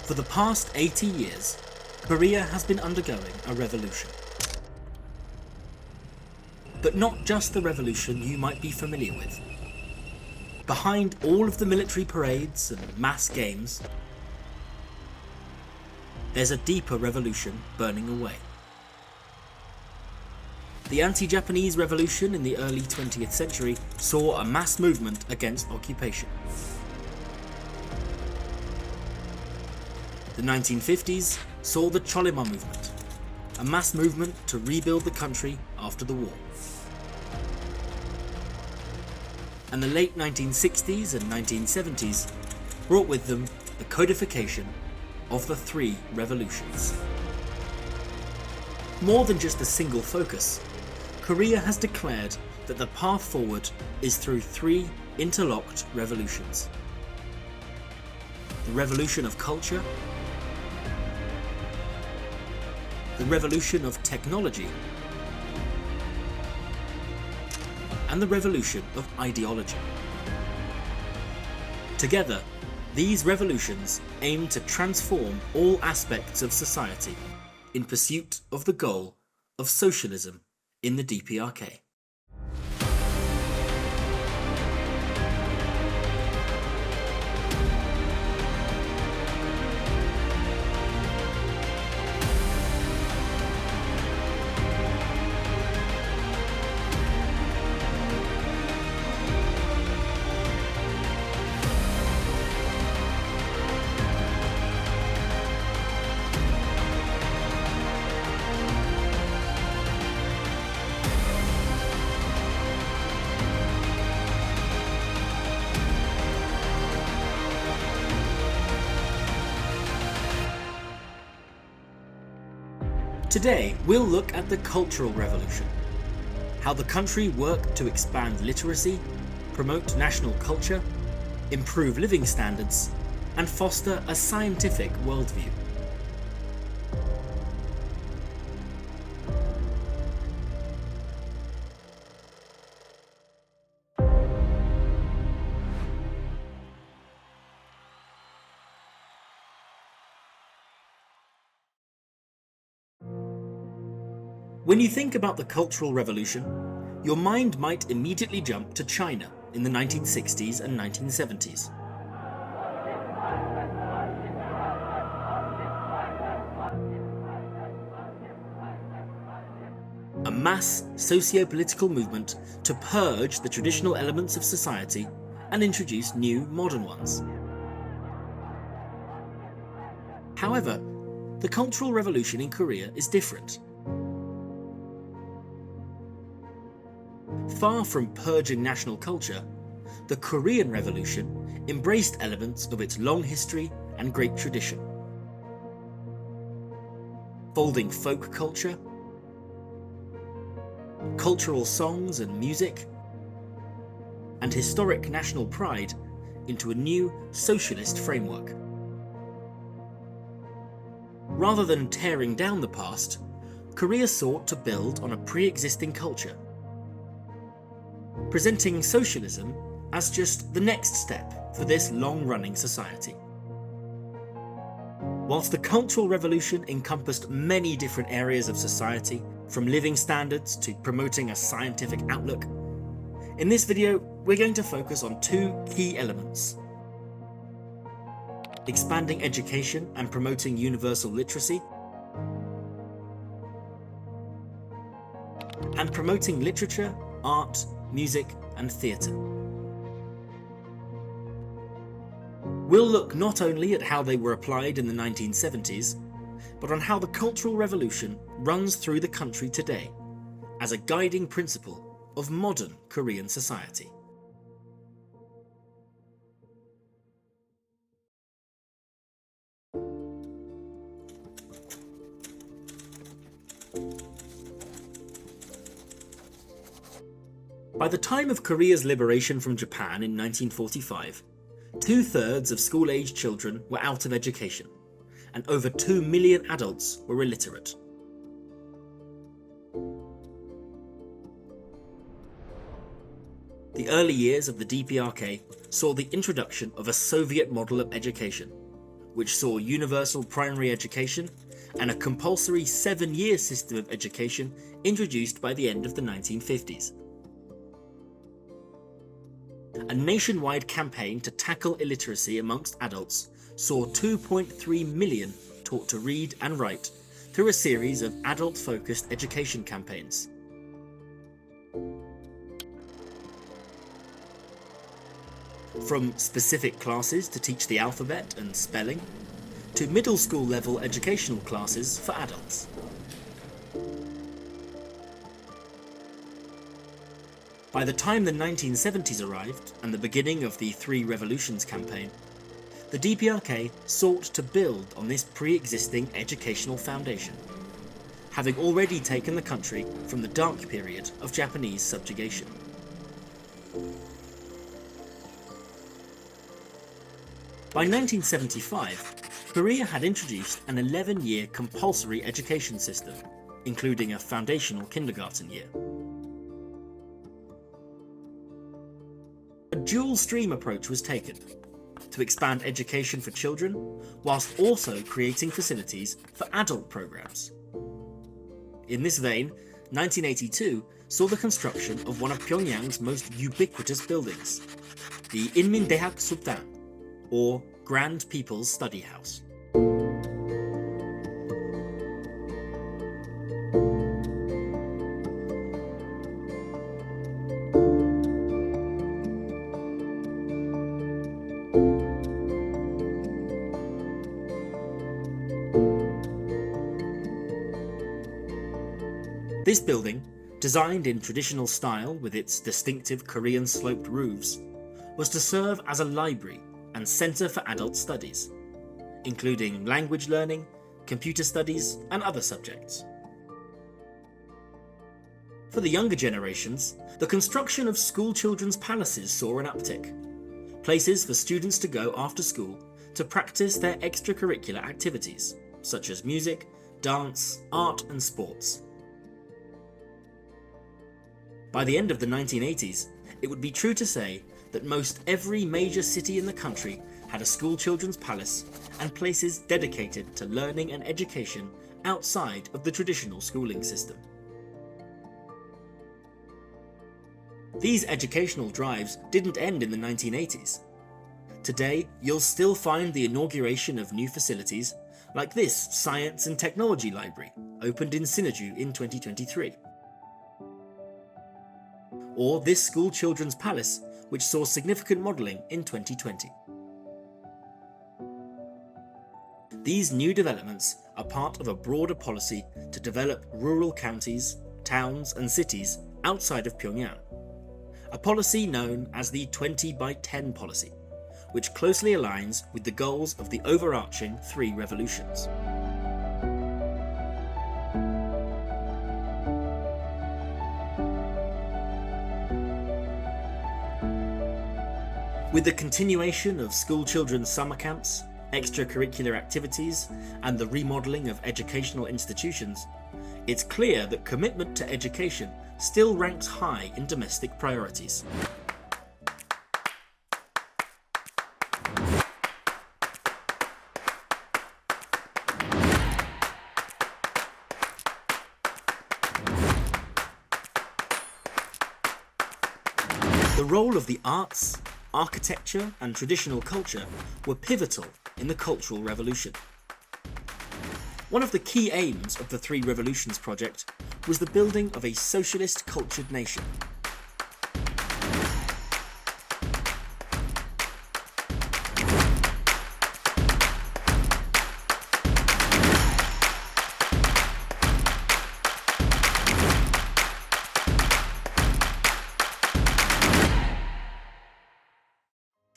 For the past 80 years, Korea has been undergoing a revolution. But not just the revolution you might be familiar with. Behind all of the military parades and mass games, there's a deeper revolution burning away. The anti-Japanese revolution in the early 20th century saw a mass movement against occupation. The 1950s saw the Cholima movement, a mass movement to rebuild the country after the war. And the late 1960s and 1970s brought with them the codification of the three revolutions. More than just a single focus, Korea has declared that the path forward is through three interlocked revolutions. The revolution of culture, the revolution of technology, and the revolution of ideology. Together, these revolutions aim to transform all aspects of society in pursuit of the goal of socialism in the DPRK. Today, we'll look at the Cultural Revolution, how the country worked to expand literacy, promote national culture, improve living standards, and foster a scientific worldview. When you think about the Cultural Revolution, your mind might immediately jump to China in the 1960s and 1970s. A mass socio-political movement to purge the traditional elements of society and introduce new modern ones. However, the Cultural Revolution in Korea is different. Far from purging national culture, the Korean Revolution embraced elements of its long history and great tradition. Folding folk culture, cultural songs and music, and historic national pride into a new socialist framework. Rather than tearing down the past, Korea sought to build on a pre-existing culture, presenting socialism as just the next step for this long-running society. Whilst the Cultural Revolution encompassed many different areas of society, from living standards to promoting a scientific outlook, in this video we're going to focus on two key elements: expanding education and promoting universal literacy, and promoting literature, art, music, and theatre. We'll look not only at how they were applied in the 1970s, but on how the Cultural Revolution runs through the country today as a guiding principle of modern Korean society. By the time of Korea's liberation from Japan in 1945, 2/3 of school-aged children were out of education, and over 2 million adults were illiterate. The early years of the DPRK saw the introduction of a Soviet model of education, which saw universal primary education and a compulsory 7-year system of education introduced by the end of the 1950s. A nationwide campaign to tackle illiteracy amongst adults saw 2.3 million taught to read and write through a series of adult-focused education campaigns. From specific classes to teach the alphabet and spelling, to middle school level educational classes for adults. By the time the 1970s arrived and the beginning of the Three Revolutions campaign, the DPRK sought to build on this pre-existing educational foundation, having already taken the country from the dark period of Japanese subjugation. By 1975, Korea had introduced an 11-year compulsory education system, including a foundational kindergarten year. A dual-stream approach was taken to expand education for children, whilst also creating facilities for adult programs. In this vein, 1982 saw the construction of one of Pyongyang's most ubiquitous buildings, the Inmindaehak Subdan, or Grand People's Study House. This building, designed in traditional style with its distinctive Korean sloped roofs, was to serve as a library and centre for adult studies, including language learning, computer studies, and other subjects. For the younger generations, the construction of school children's palaces saw an uptick, places for students to go after school to practice their extracurricular activities, such as music, dance, art, and sports. By the end of the 1980s, it would be true to say that most every major city in the country had a school children's palace and places dedicated to learning and education outside of the traditional schooling system. These educational drives didn't end in the 1980s. Today, you'll still find the inauguration of new facilities, like this Science and Technology Library, opened in Sinuiju in 2023. Or this school children's palace, which saw significant modelling in 2020. These new developments are part of a broader policy to develop rural counties, towns and cities outside of Pyongyang, a policy known as the 20 by 10 policy, which closely aligns with the goals of the overarching Three Revolutions. With the continuation of school children's summer camps, extracurricular activities, and the remodelling of educational institutions, it's clear that commitment to education still ranks high in domestic priorities. The role of the arts, architecture and traditional culture were pivotal in the Cultural Revolution. One of the key aims of the Three Revolutions project was the building of a socialist cultured nation.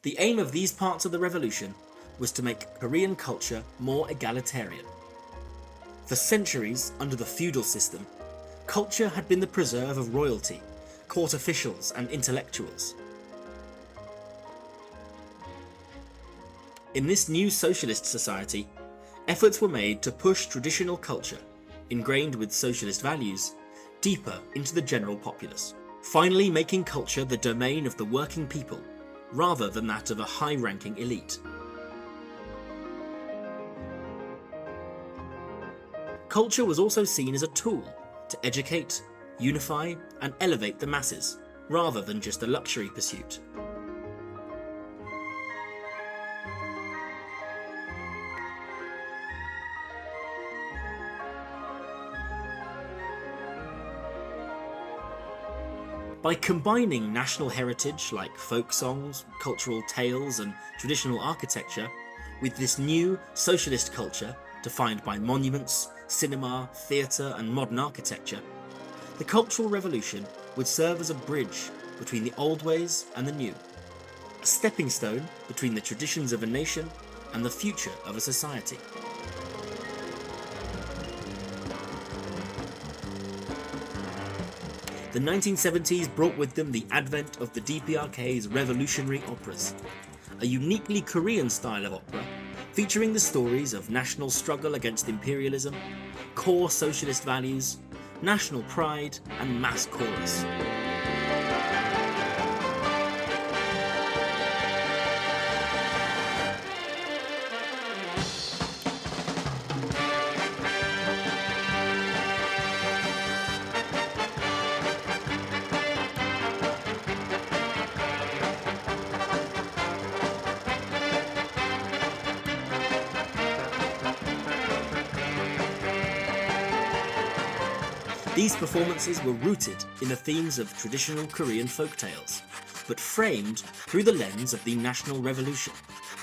The aim of these parts of the revolution was to make Korean culture more egalitarian. For centuries, under the feudal system, culture had been the preserve of royalty, court officials and intellectuals. In this new socialist society, efforts were made to push traditional culture, ingrained with socialist values, deeper into the general populace, finally making culture the domain of the working people, rather than that of a high-ranking elite. culture was also seen as a tool to educate, unify, and elevate the masses, rather than just a luxury pursuit. By combining national heritage like folk songs, cultural tales, and traditional architecture with this new socialist culture defined by monuments, cinema, theatre, and modern architecture, the Cultural Revolution would serve as a bridge between the old ways and the new, a stepping stone between the traditions of a nation and the future of a society. The 1970s brought with them the advent of the DPRK's revolutionary operas, a uniquely Korean style of opera featuring the stories of national struggle against imperialism, core socialist values, national pride, and mass chorus. These performances were rooted in the themes of traditional Korean folktales, but framed through the lens of the National Revolution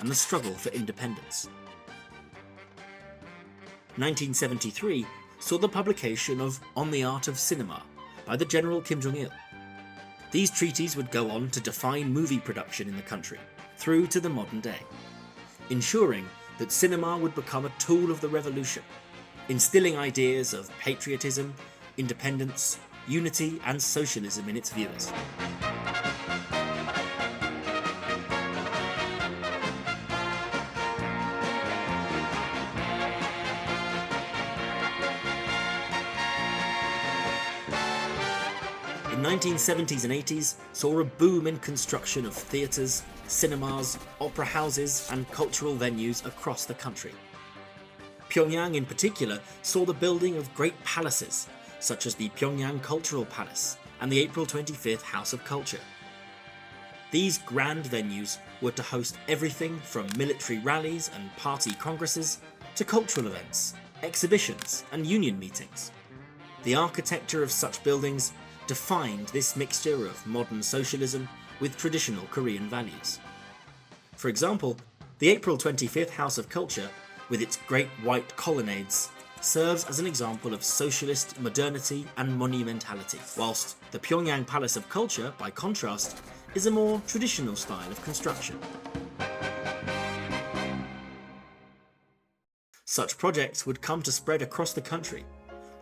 and the struggle for independence. 1973 saw the publication of On the Art of Cinema by the General Kim Jong-il. These treaties would go on to define movie production in the country through to the modern day, ensuring that cinema would become a tool of the revolution, instilling ideas of patriotism, independence, unity, and socialism in its viewers. The 1970s and 80s saw a boom in construction of theatres, cinemas, opera houses, and cultural venues across the country. Pyongyang in particular saw the building of great palaces, such as the Pyongyang Cultural Palace and the April 25th House of Culture. These grand venues were to host everything from military rallies and party congresses to cultural events, exhibitions, and union meetings. The architecture of such buildings defined this mixture of modern socialism with traditional Korean values. For example, the April 25th House of Culture, with its great white colonnades, serves as an example of socialist modernity and monumentality, whilst the Pyongyang Palace of Culture, by contrast, is a more traditional style of construction. Such projects would come to spread across the country,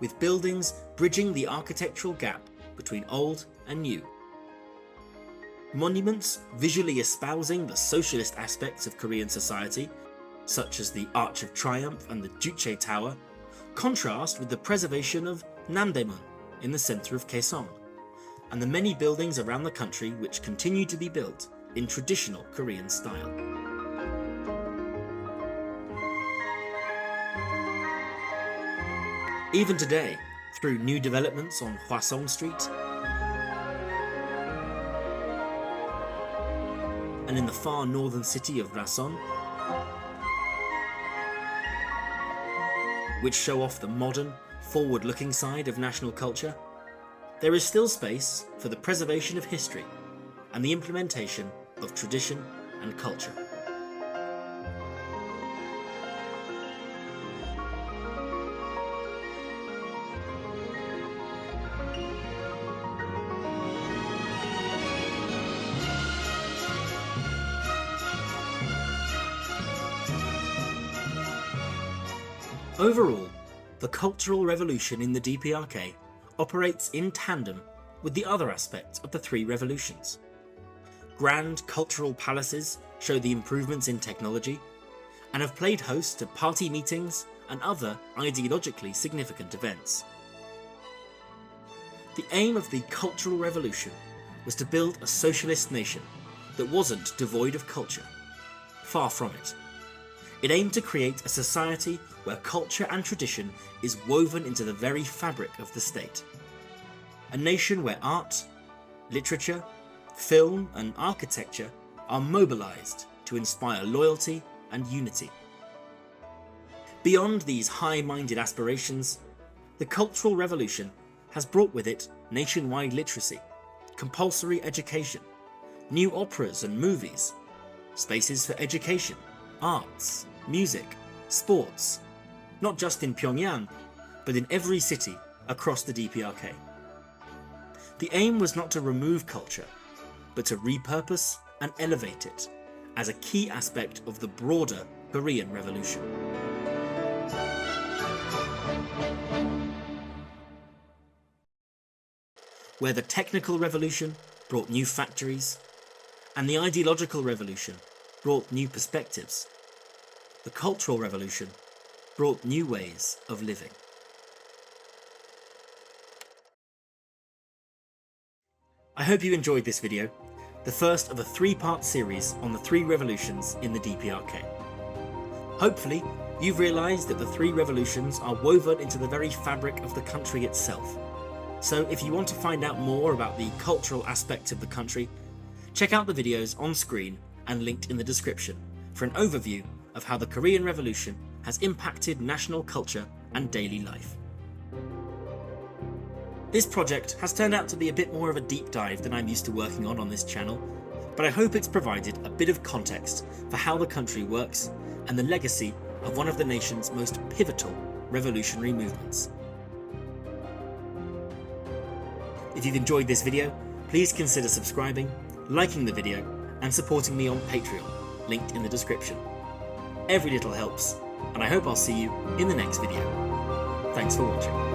with buildings bridging the architectural gap between old and new. Monuments visually espousing the socialist aspects of Korean society, such as the Arch of Triumph and the Juche Tower, contrast with the preservation of Namdaemun in the centre of Kaesong, and the many buildings around the country which continue to be built in traditional Korean style. Even today, through new developments on Hwasong Street and in the far northern city of Rason, which show off the modern, forward-looking side of national culture, there is still space for the preservation of history and the implementation of tradition and culture. Overall, the Cultural Revolution in the DPRK operates in tandem with the other aspects of the three revolutions. Grand cultural palaces show the improvements in technology and have played host to party meetings and other ideologically significant events. The aim of the Cultural Revolution was to build a socialist nation that wasn't devoid of culture. Far from it. It aimed to create a society where culture and tradition is woven into the very fabric of the state. A nation where art, literature, film and architecture are mobilized to inspire loyalty and unity. Beyond these high-minded aspirations, the Cultural Revolution has brought with it nationwide literacy, compulsory education, new operas and movies, spaces for education, arts, music, sports, not just in Pyongyang, but in every city across the DPRK. The aim was not to remove culture, but to repurpose and elevate it as a key aspect of the broader Korean Revolution. Where the technical revolution brought new factories, and the ideological revolution brought new perspectives, the cultural revolution brought new ways of living. I hope you enjoyed this video, the first of a 3-part series on the 3 revolutions in the DPRK. Hopefully, you've realised that the 3 revolutions are woven into the very fabric of the country itself. So if you want to find out more about the cultural aspects of the country, check out the videos on screen and linked in the description for an overview of how the Korean Revolution has impacted national culture and daily life. This project has turned out to be a bit more of a deep dive than I'm used to working on this channel, but I hope it's provided a bit of context for how the country works and the legacy of one of the nation's most pivotal revolutionary movements. If you've enjoyed this video, please consider subscribing, liking the video, and supporting me on Patreon, linked in the description. Every little helps, and I hope I'll see you in the next video. Thanks for watching.